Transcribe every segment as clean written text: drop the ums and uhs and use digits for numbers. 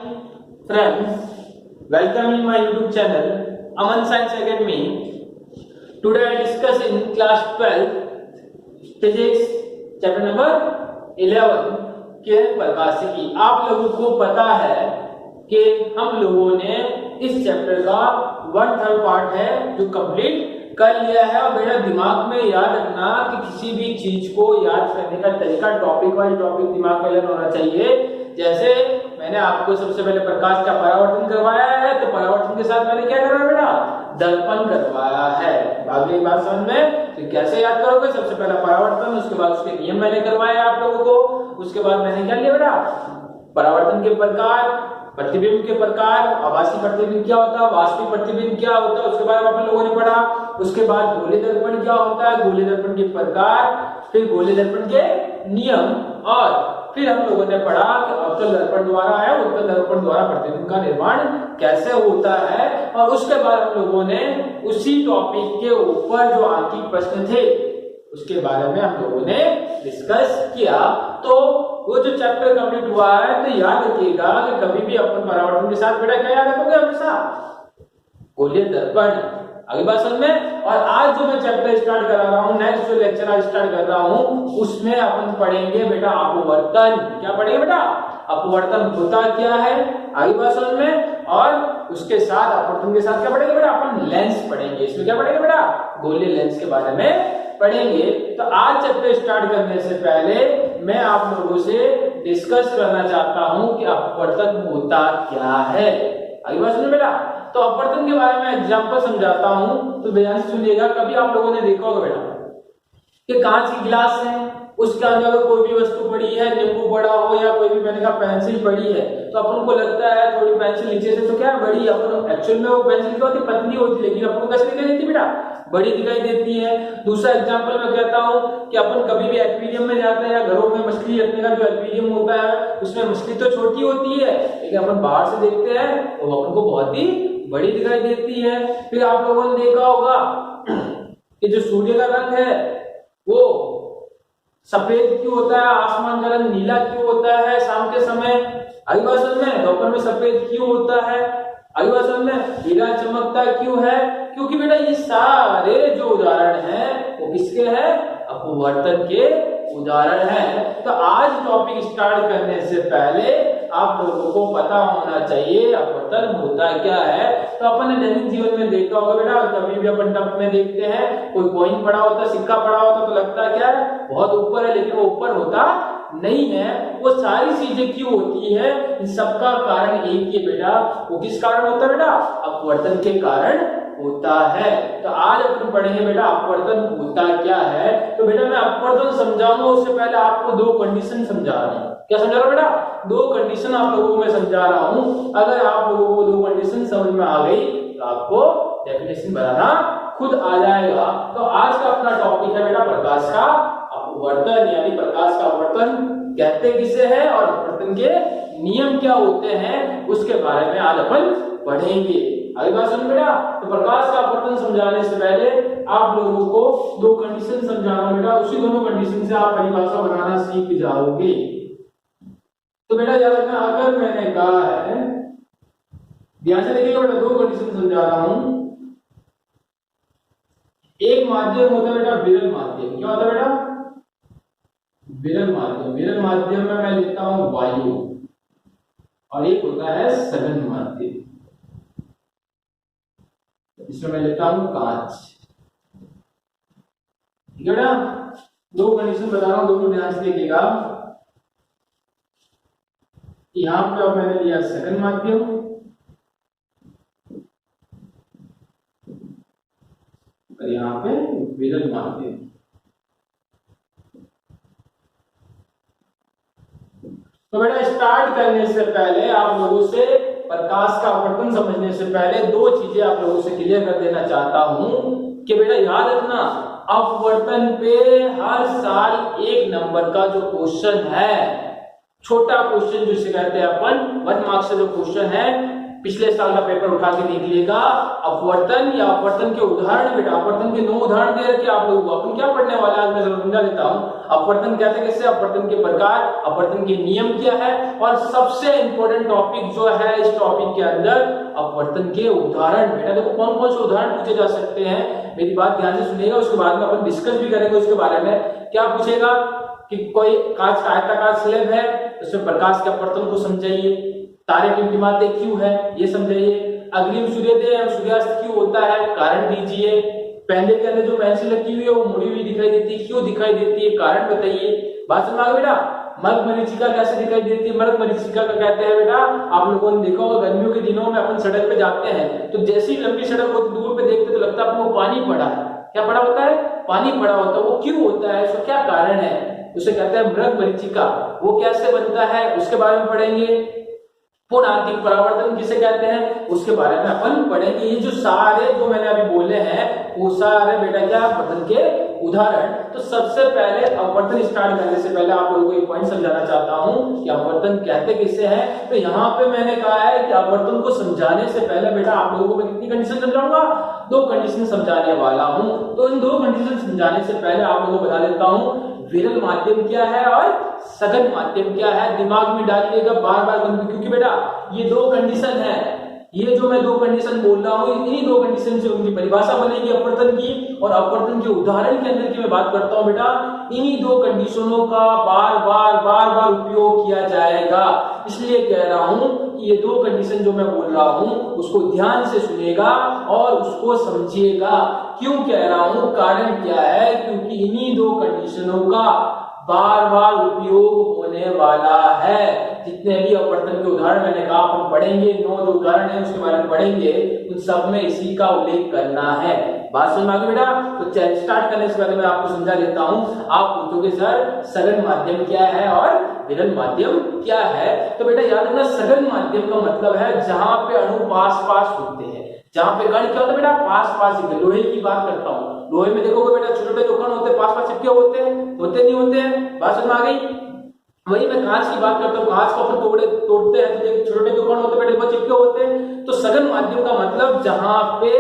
Friends, welcome in my YouTube channel Aman Science Academy. Today I discuss in class 12 physics chapter number 11 किरण प्रकाशिकी। आप लोगों को पता है कि हम लोगों ने इस चैप्टर का 1/3 पार्ट है जो कंप्लीट कर लिया है। और मेरा दिमाग में याद रखना कि किसी भी चीज को याद करने का तरीका टॉपिक वाइज टॉपिक दिमाग में लर्न होना चाहिए। जैसे मैंने आपको सबसे पहले प्रकाश का परावर्तन करवाया है, तो परावर्तन के साथ मैंने क्या करवाया बेटा? दर्पण करवाया है। अगली बात समझ में? तो कैसे याद करोगे? सबसे पहला परावर्तन, उसके बाद उसके नियम मैंने करवाया आप लोगों को। उसके बाद मैंने क्या लिया बेटा? परावर्तन के प्रकार, प्रतिबिंब के प्रकार, आभासी प्रतिबिंब क्या होता है, वास्तविक प्रतिबिंब क्या होता है, उसके बारे में अपन लोगों ने पढ़ा। उसके बाद गोलीय दर्पण क्या होता है, गोलीय दर्पण के प्रकार, फिर गोलीय दर्पण के नियम, और फिर हम लोगों ने पढ़ा कि अवतल दर्पण द्वारा है, उत्तल दर्पण द्वारा प्रतिबिंब का निर्माण कैसे होता है। और उसके बाद हम लोगों ने उसी टॉपिक के ऊपर जो आंकिक प्रश्न थे उसके बारे में हम लोगों ने डिस्कस किया। तो वो जो चैप्टर कंप्लीट हुआ है, तो याद रखिएगा कि कभी भी अपन परावर्तन के साथ बेटा क्या याद रखोगे हमेशा? गोलीय दर्पण। अगली बात समझ में? और आज जो मैं चैप्टर स्टार्ट करा रहा हूँ, नेक्स्ट जो लेक्चर आज स्टार्ट कर रहा हूँ, उसमें अपन पढ़ेंगे बेटा अपवर्तन। क्या पढ़ेंगे बेटा? अपवर्तन होता क्या है, आगे बात समझ में? और उसके साथ अपवर्तन के साथ क्या पढ़ेंगे बेटा? अपन लेंस पढ़ेंगे। इसमें क्या पढ़ेंगे बेटा? गोलीय लेंस के बारे में पढ़ेंगे। तो आज चैप्टर स्टार्ट करने से पहले मैं आप लोगों से डिस्कस करना चाहता हूं कि अपवर्तन होता क्या है। आगे बात सुनिए बेटा। तो अपवर्तन के बारे में एग्जांपल समझाता हूं, तो ध्यान से सुनिएगा। कभी आप लोगों ने देखा होगा बेटा कि कांच की गिलास है, उसके अंदर कोई भी वस्तु पड़ी है, नींबू पड़ा हो या कोई भी मैंने कहा पेंसिल पड़ी है, तो अपन को लगता है थोड़ी पेंसिल नीचे से तो क्या बड़ी, अपन एक्चुअल में वो पेंसिल क्या होती, पतली होती, लेकिन अपन को कैसे दिखाई देती बेटा? बड़ी दिखाई देती है। दूसरा एग्जांपल मैं कहता हूं कि अपन कभी भी एक्वेरियम में जाते हैं या घरों में मछली रखने का जो एक्वेरियम होता है, उसमें मछली तो छोटी होती है, लेकिन अपन बाहर से देखते हैं तो अपन को बहुत ही बड़ी दिखाई देती है। फिर आप लोगों ने देखा होगा कि जो सूर्य का रंग है वो सफेद क्यों होता है, आसमान का रंग नीला क्यों होता है शाम के समय, आगे बात समझ में? दोपहर में सफेद क्यों होता है, आगे बात समझ में? हीरा चमकता क्यों है? क्योंकि बेटा ये सारे जो उदाहरण हैं वो किसके हैं? अपवर्तन के उदाहरण हैं। तो आज टॉपिक स्टार्ट करने से पहले आप लोगों को पता होना चाहिए अपवर्तन होता क्या है। तो अपन ने दैनिक जीवन में देखा होगा बेटा, कभी भी अपन टप में देखते हैं कोई कॉइन पड़ा होता, सिक्का पड़ा होता, तो लगता क्या है बहुत ऊपर है, लेकिन वो ऊपर होता नहीं है। वो सारी चीजें क्यों होती है? इन सबका कारण एक ही बेटा। वो किस कारण होता है बेटा? अपवर्तन के कारण होता है। तो आज अपन पढ़ेंगे बेटा अपवर्तन होता क्या है। तो बेटा मैं अपवर्तन समझाऊंगा उससे पहले आपको दो कंडीशन समझा रहा हूं। क्या समझा रहा हूं बेटा? दो कंडीशन आप लोगों को मैं समझा रहा हूं। अगर आप लोगों को दो कंडीशन समझ में आ गई तो आपको डेफिनेशन बनाना खुद आ जाएगा। तो आज का अपना टॉपिक है बेटा प्रकाश का अपवर्तन, यानी प्रकाश का अपवर्तन कहते किसे है और अपवर्तन के नियम क्या होते हैं उसके बारे में आज अपन पढ़ेंगे। अगली बात सुन बेटा। तो प्रकाश का अपवर्तन समझाने से पहले आप लोगों को दो कंडीशन समझाना बेटा, उसी दोनों कंडीशन से आप परिभाषा बनाना सीख जाओगे। तो बेटा याद रखना, अगर मैंने कहा है, ध्यान से देखिएगा बेटा, दो कंडीशन समझा रहा हूं। एक माध्यम होता है बेटा विरल माध्यम। क्या होता है बेटा? विरल माध्यम। विरल माध्यम में मैं लिखता हूं वायु, और एक होता है सघन माध्यम, इसमें मैं लिखता हूं कांच। ठीक है बेटा? दो कंडीशन बता रहा हूं, दोनों ध्यान से देखिएगा। यहां पे अब मैंने लिया सघन माध्यम, और यहां पे विरल माध्यम। तो बेटा स्टार्ट करने से पहले आप लोगों से प्रकाश का अपवर्तन समझने से पहले दो चीजें आप लोगों से क्लियर कर देना चाहता हूं कि बेटा याद रखना, अपवर्तन पे हर साल एक नंबर का जो क्वेश्चन है, छोटा क्वेश्चन जिसे कहते हैं अपन 1 मार्क्स से जो क्वेश्चन है, पिछले साल का पेपर उठा के देखिएगा, अपवर्तन या अपवर्तन के उदाहरण, बेटा अपवर्तन के 9 उदाहरण दे रखे आप लोगों को। अपन क्या पढ़ने वाला है आज मैं जरूर समझा देता हूं। अपवर्तन कैसे कैसे, अपवर्तन के प्रकार, अपवर्तन के नियम क्या है, और सबसे इंपॉर्टेंट टॉपिक जो है इस टॉपिक के अंदर अपवर्तन के उदाहरण। बेटा देखो कौन कौन से उदाहरण पूछे जा सकते हैं, मेरी बात ध्यान से सुनिएगा, उसके बाद में अपन डिस्कस भी करेंगे उसके बारे में। क्या पूछेगा कि कोई कांच का आयताकार स्लैब है, उसमें प्रकाश के अपवर्तन को समझाइए, तारे टिमटिमाते क्यों है ये समझाइए, अग्रिम सूर्योदय एवं सूर्यास्त क्यों होता है कारण दीजिए, पहले के अंदर जो पेंसिल लगी हुई है वो मुड़ी हुई दिखाई देती है, क्यों दिखाई देती है कारण बताइए। बात समझ आ गई बेटा। मर्ग मरीचिका कैसे दिखाई देती है, मर्ग मरीचिका का कहते हैं बेटा, आप लोगों ने देखा होगा गर्मियों के दिनों में अपन सड़क पे जाते हैं तो जैसी लंबी सड़क होती दूर पे देखते तो लगता है आपको पानी पड़ा है। क्या पड़ा होता है, पानी पड़ा होता है। वो क्यों होता है, उसका क्या कारण है, उसे कहते हैं मृग मरीचिका। वो कैसे बनता है उसके बारे में पढ़ेंगे। पूर्ण आंतरिक परावर्तन किसे कहते हैं उसके बारे में अपन पढ़ेंगे। ये जो सारे जो मैंने अभी बोले हैं वो सारे बेटा क्या अपवर्तन के उदाहरण। तो सबसे पहले अपवर्तन स्टार्ट करने से पहले आप लोगों को एक पॉइंट समझाना चाहता हूं कि अपवर्तन कहते किसे हैं। तो यहाँ पे मैंने कहा है कि अपवर्तन को समझाने से पहले बेटा आप लोगों को मैं कितनी कंडीशन समझाऊंगा, 2 कंडीशन समझाने वाला हूं। तो इन 2 कंडीशन समझाने से पहले आप लोगों को बता देता हूं विरल माध्यम क्या है और सघन माध्यम क्या है। दिमाग में डालिएगा बार बार, क्योंकि बेटा ये 2 कंडीशन है। ये जो मैं 2 कंडीशन बोल रहा हूं इन्हीं 2 कंडीशन से उनकी परिभाषा बनेगी अपवर्तन की, और अपवर्तन के उदाहरण के अंदर की मैं बात करता हूं बेटा, इन्हीं 2 कंडीशनों का बार बार उपयोग किया जाएगा। इसलिए कह रहा हूं कि ये 2 कंडीशन जो मैं बोल रहा हूं उसको ध्यान से सुनिएगा और उसको समझिएगा। क्यों कह रहा हूं, कारण क्या है, क्योंकि इन्हीं 2 कंडीशनों का बार उपयोग होने वाला है। जितने भी अपवर्तन के उदाहरण मैंने कहा अपन पढ़ेंगे, 9 जो उदाहरण है उसके बारे में पढ़ेंगे, उन सब में इसी का उल्लेख करना है। बात समझ में आ गई बेटा। तो चलिए स्टार्ट करने से पहले मैं आपको समझा देता हूं। आप पूछोगे सर सघन माध्यम क्या है और विरल माध्यम क्या है। तो बेटा याद रखना सघन माध्यम का मतलब है जहां पे अणु पास होते हैं, जहां पे कण क्या होता है बेटा पास लोहे की बात करता हूं। लोहे में देखोगे बेटा छोटे छोटे जो कण होते हैं पास चिपके होते नहीं होते हैं। बात समझ में आ गई। वही मैं कांच की बात करता हूँ, कांच को अपन तोड़ते हैं तो छोटे छोटे जो कण होते हैं बेटा वो चिपके होते हैं। तो सघन माध्यम का मतलब जहां पे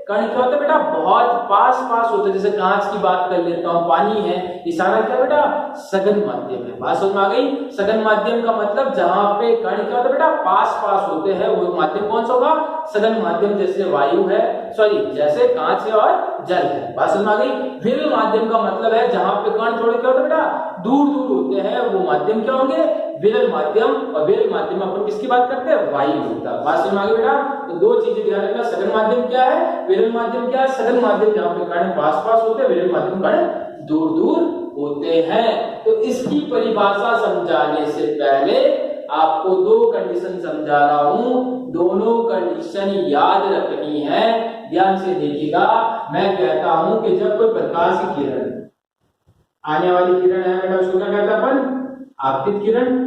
कण क्या होता है बेटा बहुत पास होते हैं। जैसे कांच की बात कर लेता हूं, पानी है, ये सारा क्या बेटा सघन माध्यम है। बात समझ में आ गई। सघन माध्यम का मतलब जहां पे कण क्या होता है बेटा पास होते हैं वो माध्यम कौन सा होगा, सघन माध्यम। जैसे वायु है, सॉरी जैसे कांच है और जल है। बात समझ में आ गई। विरल माध्यम का मतलब है जहां पे कण थोड़े क्या होते हैं बेटा दूर होते हैं, वो माध्यम क्या होंगे विरल माध्यम। और विरल माध्यम अपन किसकी बात करते हैं, वायु होता है। बात समझ में आ गई बेटा। तो 2 चीजें ध्यान रखना, सघन माध्यम क्या है, विरल माध्यम क्या है। सघन माध्यम जहां पे कण पास होते हैं, विरल माध्यम कण दूर होते हैं। तो इसकी परिभाषा समझाने से पहले आपको 2 कंडीशन समझा रहा हूं, दोनों कंडीशन याद रखनी है। ध्यान से देखिएगा। मैं कहता हूं कि जब कोई प्रकाश की किरण आने वाली किरण है बेटा उसको क्या कहते हैं अपन, आपतित किरण।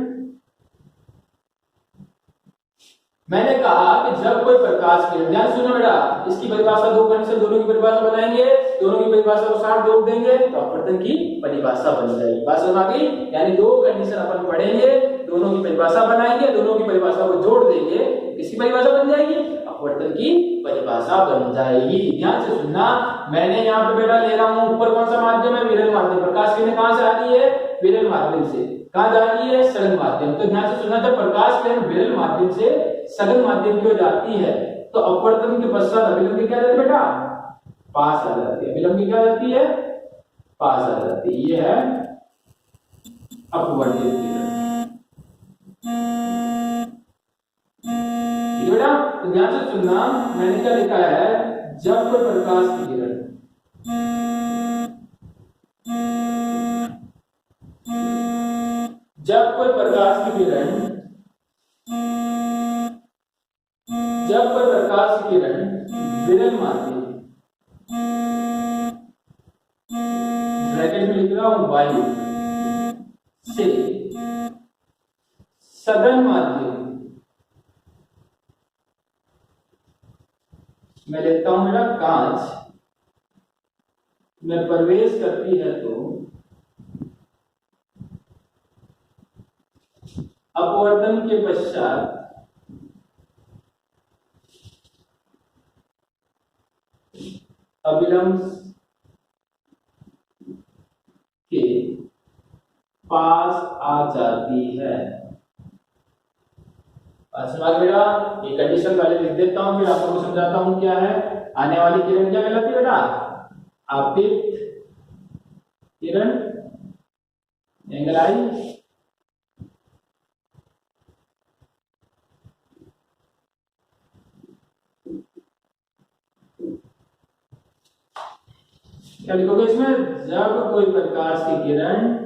मैंने कहा कि जब कोई प्रकाश किरण, ध्यान सुनो बेटा, इसकी परिभाषा 2 कंडीशन दोनों की परिभाषा बनाएंगे, दोनों की परिभाषा को साथ जोड़ देंगे तो अपवर्तन की परिभाषा बन जाएगी। बात समझ आ गई। यानी 2 कंडीशन अपन पढ़ेंगे, दोनों की परिभाषा बनाएंगे, दोनों की परिभाषा को जोड़ देंगे, किसकी परिभाषा बन जाएगी, अपवर्तन की परिभाषा बन जाएगी। ध्यान से सुनना। मैंने यहाँ पे बेटा ले रहा हूँ ऊपर कौन सा माध्यम है, विरल माध्यम। प्रकाश किरण कहां से आ रही है, विरल माध्यम से। कहां जा रही है, सघन माध्यम। तो ध्यान से सुनना, जब प्रकाश किरण विरल माध्यम से सघन माध्यम की ओर जाती है तो अपवर्तन के पश्चात अभिलंब क्या जाती है बेटा, पास आ जाती है। अभिलंब क्या जाती है, पास आ जाती है। ये है अपवर्तित किरण। बेटा तो ध्यान से सुनना, मैंने क्या लिखा है, जब कोई प्रकाश की किरण जब कोई प्रकाश की किरण विरल माध्यम, ब्रैकेट में लिख रहा हूं वायु से सघन माध्यम मैं लिखता हूं मेरा कांच में प्रवेश करती है तो अपवर्तन के पश्चात अविलंब के पास आ जाती है। अच्छा बेटा, ये कंडीशन पहले लिख देता हूं, फिर आप लोगों को समझाता हूं क्या है। आने वाली किरण क्या कहलाती है बेटा? आपतित किरण, एंगल आई। क्या लिखोगे इसमें? जब कोई प्रकाश की किरण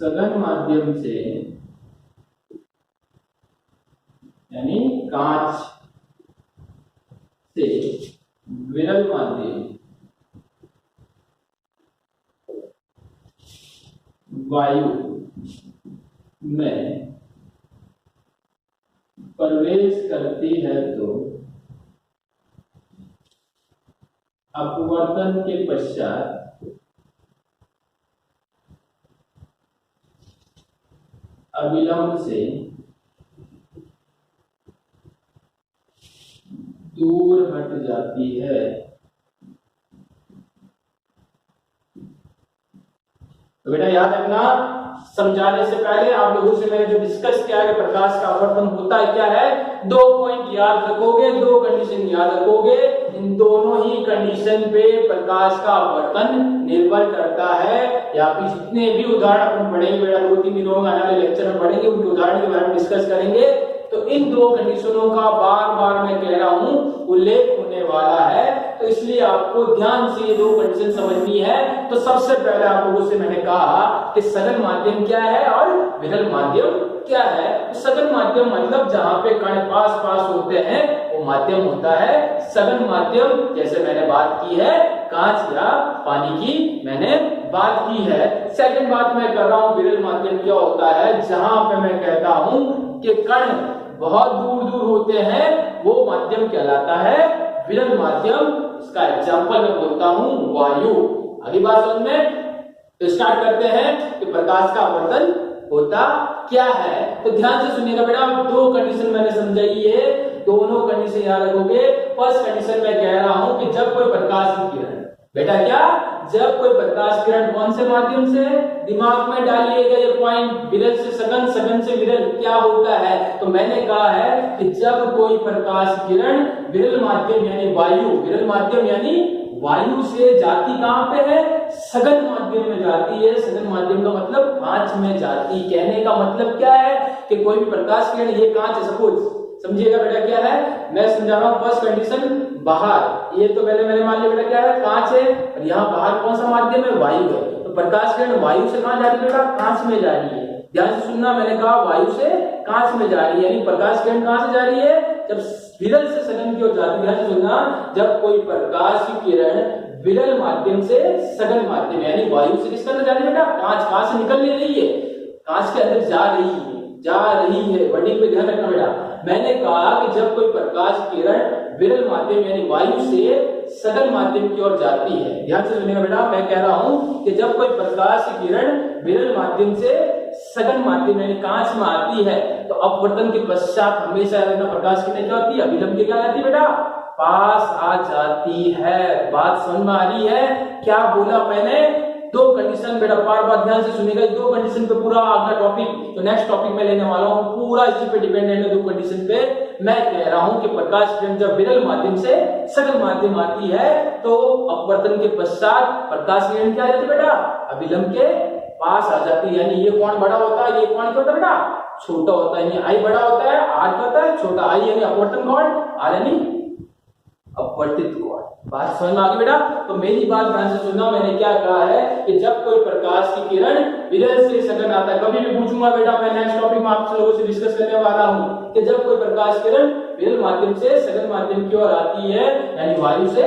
सघन माध्यम से, यानी कांच से विरल माध्यम वायु में प्रवेश करती है तो अपवर्तन के पश्चात अविलंब से दूर हट जाती है। तो बेटा याद रखना, समझाने से पहले आप लोगों से मैंने जो डिस्कस किया है कि प्रकाश का अपवर्तन होता है क्या है, 2 पॉइंट याद रखोगे, 2 कंडीशन याद रखोगे। इन दोनों ही कंडीशन पे प्रकाश का अपवर्तन निर्भर करता है। या फिर जितने भी उदाहरण अपन पढ़ेंगे बेटा, 2-3 दिनों में आने वाले लेक्चर में पढ़ेंगे, उनके उदाहरण के बारे में डिस्कस करेंगे। तो इन 2 कंडीशनों का बार बार मैं कह रहा हूं उल्लेख होने वाला है, तो इसलिए आपको ध्यान से ये 2 कंडीशन समझनी है। तो सबसे पहले आप लोगों से मैंने कहा कि सघन माध्यम क्या है और विरल माध्यम क्या है। तो सघन माध्यम मतलब जहां पे कण पास पास होते हैं वो माध्यम होता है सघन माध्यम। जैसे मैंने बात की है कांच या पानी की, मैंने बात की है। सेकंड बात मैं कर रहा हूं विरल माध्यम क्या होता है, जहां पे मैं कहता हूं कि कण बहुत दूर दूर होते हैं, वो माध्यम कहलाता है विरल माध्यम। इसका एग्जांपल मैं बोलता हूं वायु। अगली बात समझ में, तो स्टार्ट करते हैं कि प्रकाश का अपवर्तन होता क्या है। तो ध्यान से सुनिएगा बेटा, 2 कंडीशन मैंने समझाई है, दोनों कंडीशन याद रखोगे। फर्स्ट कंडीशन मैं कह रहा हूं कि जब कोई प्रकाश की किरण, बेटा क्या, जब कोई प्रकाश किरण कौन से माध्यम से, दिमाग में डालिएगा ये पॉइंट, विरल से सघन, सघन से विरल क्या होता है। तो मैंने कहा है कि जब कोई प्रकाश किरण विरल माध्यम यानी वायु, विरल माध्यम यानी वायु से जाती कहां पे है, सघन माध्यम में जाती है। सघन माध्यम का मतलब कांच में जाती। कहने का मतलब क्या है कि कोई भी प्रकाश किरण, ये कांच है सपोज, समझिएगा बेटा क्या है, मैं समझा रहा हूं। फर्स्ट कंडीशन बाहर, ये तो मैंने मान लिया बेटा क्या है, कांच है, और यहाँ बाहर कौन सा माध्यम है, वायु है। तो प्रकाश किरण वायु से कहां जा रही है बेटा, कांच में जा रही है। ध्यान से सुनना, मैंने कहा वायु से कांच में जा रही है, यानी प्रकाश किरण कहां से जा रही है, जब विरल से सघन की ओर जाती है। ध्यान से सुनना, जब कोई प्रकाश की किरण विरल माध्यम से सघन माध्यम यानी वायु से किसके अंदर जा रही है बेटा, कांच, कांच से निकल नहीं रही है, कांच के अंदर जा रही है। वर्डिंग पे ध्यान रखना बेटा। मैंने कहा कि जब कोई प्रकाश किरण विरल माध्यम यानी वायु से सघन माध्यम की ओर जाती है, ध्यान से सुनिएगा बेटा, मैं कह रहा हूं कि जब कोई प्रकाश की किरण विरल माध्यम से सघन माध्यम यानी कांच में आती है, तो अपवर्तन के पश्चात हमेशा प्रकाश किरण क्या होती है, अभिलंब की क्या आती है बेटा, पास आ जाती है। बात समझ में आ रही है? क्या बोला मैंने, 2 कंडीशन बेटा, बार बार ध्यान से सुनिएगा। 2 कंडीशन पे पूरा अगला टॉपिक, तो नेक्स्ट टॉपिक में लेने वाला हूं, पूरा इसी पे डिपेंडेंट है। 2 कंडीशन पे मैं कह रहा हूं कि प्रकाश किरण जब विरल माध्यम से सघन माध्यम आती है, तो अपवर्तन के पश्चात प्रकाश किरण क्या आ जाती है बेटा, अभिलंब के पास आ जाती है। यानी ये कोण बड़ा होता है, ये कोण क्या होता है बेटा, छोटा होता है। आई बड़ा होता है, आर क्या होता है, छोटा। आई यानी अपवर्तन कोण, आर यानी अपवर्तित कोण। बात समझ में आ गई बेटा? तो मेरी बात ध्यान से सुनना, मैंने क्या कहा है कि जब कोई प्रकाश की किरण विरल से सघन आता है, कभी भी पूछूंगा बेटा, मैं नेक्स्ट टॉपिक में आप लोगों से डिस्कस करने वाला हूं कि जब कोई प्रकाश किरण विरल माध्यम से सघन माध्यम की ओर आती है, यानी वायु से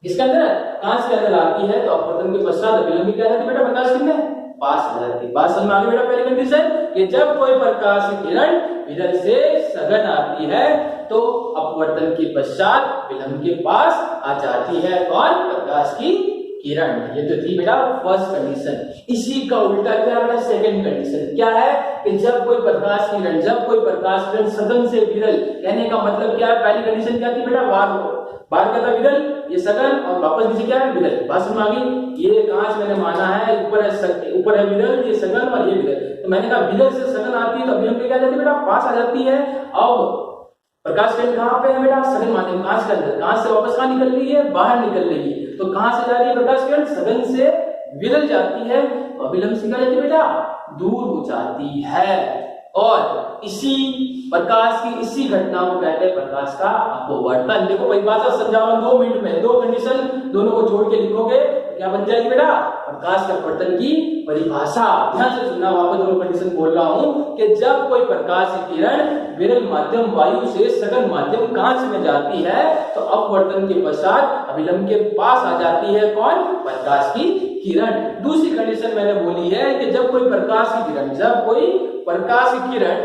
इसके अंदर, कांच के अंदर आती है, तो अपवर्तन के पश्चात अभिलंब क्या जाती है बेटा, प्रकाश किरण पास आ जाती है। बात समझ में आ गई बेटा? पहली कंडीशन कि जब कोई प्रकाश की किरण विरल से सघन आती है, तो अपवर्तन के पश्चात विलंब के पास आ जाती है। कौन, प्रकाश की किरण। ये तो थी बेटा फर्स्ट कंडीशन। इसी का उल्टा क्या है बेटा सेकंड कंडीशन। क्या है कि जब कोई प्रकाश किरण सघन से विरल, कहने का मतलब क्या है, पहली कंडीशन क्या थी बेटा बाहर का था विरल, ये सघन और वापस नीचे क्या है विरल। बात समझ आ गई। ये कांच मैंने माना है ऊपर है विरल, ये सघन और ये विरल। तो मैंने कहा विरल से सघन आती है तो अभिलंब पे क्या जाती है बेटा पास आ जाती है। अब प्रकाश किरण कहां पे है बेटा सघन माध्यम कांच के अंदर, कांच से वापस कहां निकल रही है बाहर निकल रही है। तो कहां से जा रही है प्रकाश किरण सघन से विरल जाती है, तो अभिलंब से क्या जाती है बेटा दूर हो जाती है। और इसी प्रकाश की इसी घटना को कहते हैं प्रकाश का अपवर्तन। देखो परिभाषा समझाऊंगा 2 मिनट में, 2 कंडीशन दोनों को जोड़ के लिखोगे क्या बन जाएगी बेटा प्रकाश के अपवर्तन की परिभाषा। ध्यान से सुनना, वापस दोनों कंडीशन बोल रहा हूं कि जब कोई प्रकाश की किरण विरल माध्यम वायु से सघन माध्यम कांच में जाती है तो अपवर्तन के पश्चात अभिलंब के पास आ जाती है कौन प्रकाश की किरण। दूसरी कंडीशन मैंने बोली है कि जब कोई प्रकाश की किरण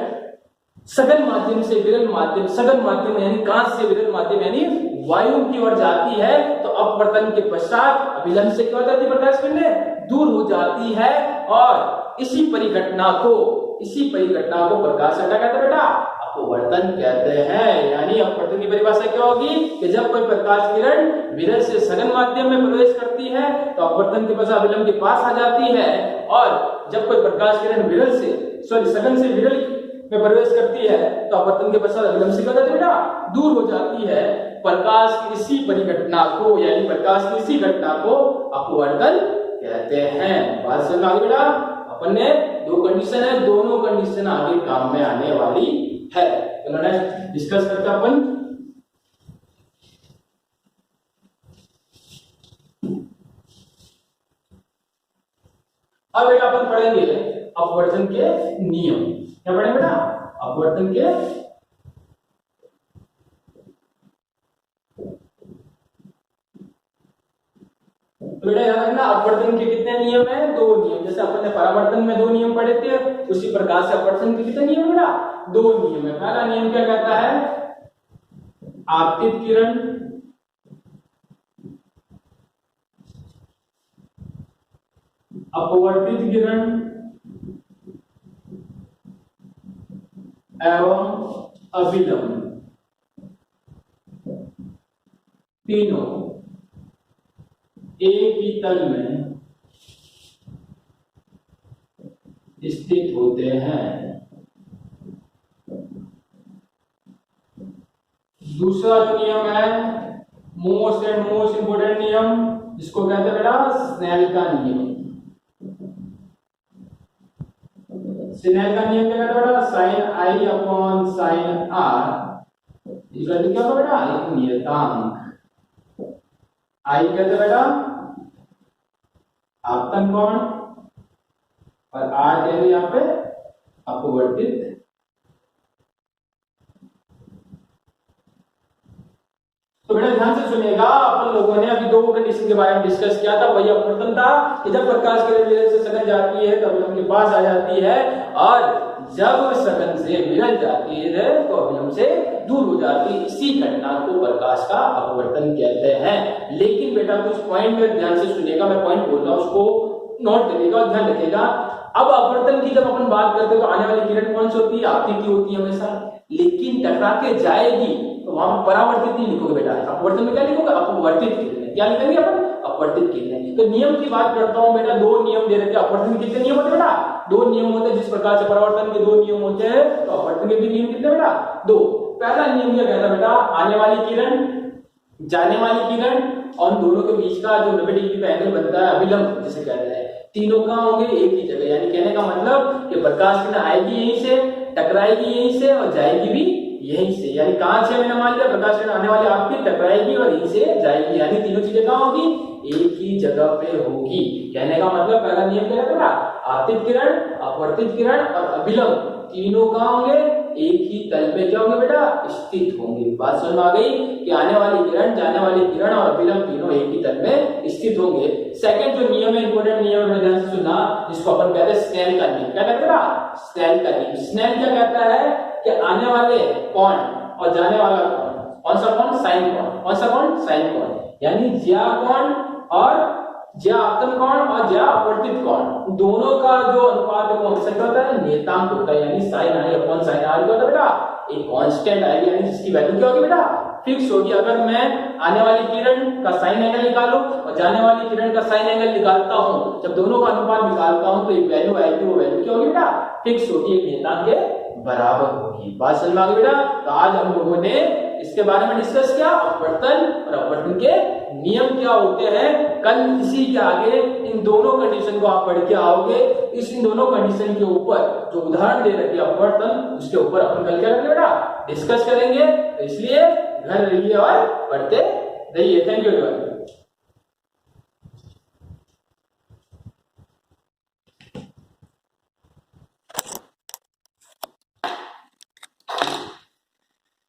सघन माध्यम से विरल माध्यम, सघन माध्यम यानी कांच से विरल माध्यम यानी वायु की ओर जाती है तो अपवर्तन के पश्चात अभिलंब से क्या हो जाती है प्रकाश किरण दूर हो जाती है। और इसी परिघटना को प्रकाश क्या कहते हैं बेटा अपवर्तन कहते हैं। यानी अपवर्तन की परिभाषा क्या होगी कि जब कोई प्रकाश किरण विरल से सघन माध्यम में प्रवेश करती है तो अपवर्तन के पश्चात अभिलंब के पास आ जाती है। और जब कोई प्रकाश किरण सघन से विरल में प्रवेश करती है तो अपवर्तन के पश्चात अभिलंब से क्या हो जाती है बेटा दूर हो जाती है। प्रकाश की इसी परिघटना को यानी प्रकाश की इसी घटना को अपवर्तन कहते हैं। बात समझ आ गई बेटा। अपन ने 2 कंडीशन है, दोनों कंडीशन आगे काम में आने वाली है। तो नेक्स्ट डिस्कस करते अपन। अब बेटा अपन पढ़ेंगे अपवर्तन के नियम। क्या पढ़ेंगे बेटा अपवर्तन के बेटा याद रखना अपवर्तन के कितने नियम है 2 नियम। जैसे अपन ने परावर्तन में 2 नियम पढ़े थे उसी प्रकार से अपवर्तन के कितने नियम बेटा 2 नियम है। पहला नियम क्या कहता है आपतित किरण अपवर्तित किरण एवं अभिलंब तीनों एक ही तल में स्थित होते हैं। दूसरा जो नियम है मोस्ट इंपोर्टेंट नियम जिसको कहते हैं बेटा स्नेल का नियम। स्नेल का नियम क्या कहता है बेटा sine i upon sine r इसका क्या होगा बेटा एक नियतांक। आई कहते हैं बेटा आपतन कोण और आर कह रहे यहाँ पे अपवर्तित। तो बेटा ध्यान से सुनिएगा, अपन लोगों ने अभी 2 कंडीशन के बारे में डिस्कस किया था। वही अपवर्तन था कि जब प्रकाश किरण विरल से सघन जाती है तो अभिलंब के पास आ जाती है और जब सघन से विरल जाती है तो अभिलंब से दूर हो जाती है। इसी घटना को प्रकाश का अपवर्तन कहते हैं। लेकिन बेटा कुछ पॉइंट में ध्यान से सुनिएगा, मैं पॉइंट बोल रहा हूं उसको नोट करिएगा और ध्यान रखिएगा। अब अपवर्तन की जब अपन बात करते हैं तो आने वाली किरण कौन सी होती है आपतित होती है हमेशा, लेकिन टकरा के जाएगी तो वहां पर परावर्तित नहीं लिखोगे बेटा। अपवर्तन में क्या लिखोगे अपवर्तित किरणें। क्या लिखेंगे अपन अपवर्तित किरणें। तो नियम की बात करता हूं बेटा 2 नियम दे रखे। अपवर्तन के कितने नियम होते हैं बेटा 2 नियम होते हैं। जिस प्रकार से परावर्तन के 2 नियम होते हैं तो अपवर्तन के भी नियम कितने बेटा 2। पहला नियम क्या कहता है बेटा आने वाली किरण जाने वाली किरण और दोनों के बीच का जो 90 डिग्री का एंगल बनता है अभिलंब जिसे कहते हैं, तीनों कहां होंगे एक ही जगह। यानी कहने का मतलब कि प्रकाश किरण आएगी यहीं से, टकराएगी यहीं से और जाएगी भी यहीं से। यानी कांच है मैंने मान लिया प्रकाश किरण आने वाली आपकी टकराएगी और यहीं से जाएगी। यानी तीनों चीजें कहां होगी एक ही जगह पे होगी। कहने का मतलब पहला नियम क्या है बेटा आपतित किरण अपवर्तित किरण और अभिलंब तीनों कहां होंगे एक ही तल पे क्या होंगे बेटा स्थित होंगे। बात समझ में आ गई कि आने वाली किरण जाने वाली किरण और अभिलंब तीनों एक ही तल में स्थित होंगे। सेकंड जो नियम है इंपोर्टेंट नियम है ध्यान से सुनना, जिसको अपन कहते हैं स्नेल का नियम। क्या कहते हैं स्नेल का नियम। स्नेल क्या कहता है कि आने वाले कोण और जाने वाला कोण कौन सा कोण साइन कोण। कौन सा कोण साइन कोण। यानी ज्या कोण और ज्यापतन कोण और ज्यापवर्तित कोण दोनों का जो अनुपात है वो हमेशा क्या होता है, नियतांक होता है, यानी sin i upon sin r क्या होता है बेटा, एक कांस्टेंट आएगी, यानी जिसकी वैल्यू क्या होगी बेटा, फिक्स होगी। अगर मैं आने वाली किरण का साइन एंगल निकालूं और जाने वाली किरण का साइन एंगल निकालता हूं, जब दोनों का अनुपात निकालता हूं तो एक वैल्यू आएगी, वो वैल्यू क्या होगी बेटा, फिक्स होगी, एक नियतांक के बराबर होगी। बात समझ में आ गई बेटा। तो आज हम लोगों ने इसके बारे में डिस्कस किया, अपवर्तन और अपवर्तन के नियम क्या होते हैं। कल इसी के आगे इन दोनों कंडीशन को आप पढ़ के आओगे। इन दोनों कंडीशन के ऊपर जो उदाहरण दे रखे अपवर्तन, उसके ऊपर अपन कल क्या करेंगे बेटा, डिस्कस करेंगे। तो इसलिए घर रहिए और पढ़ते रहिए। Thank you.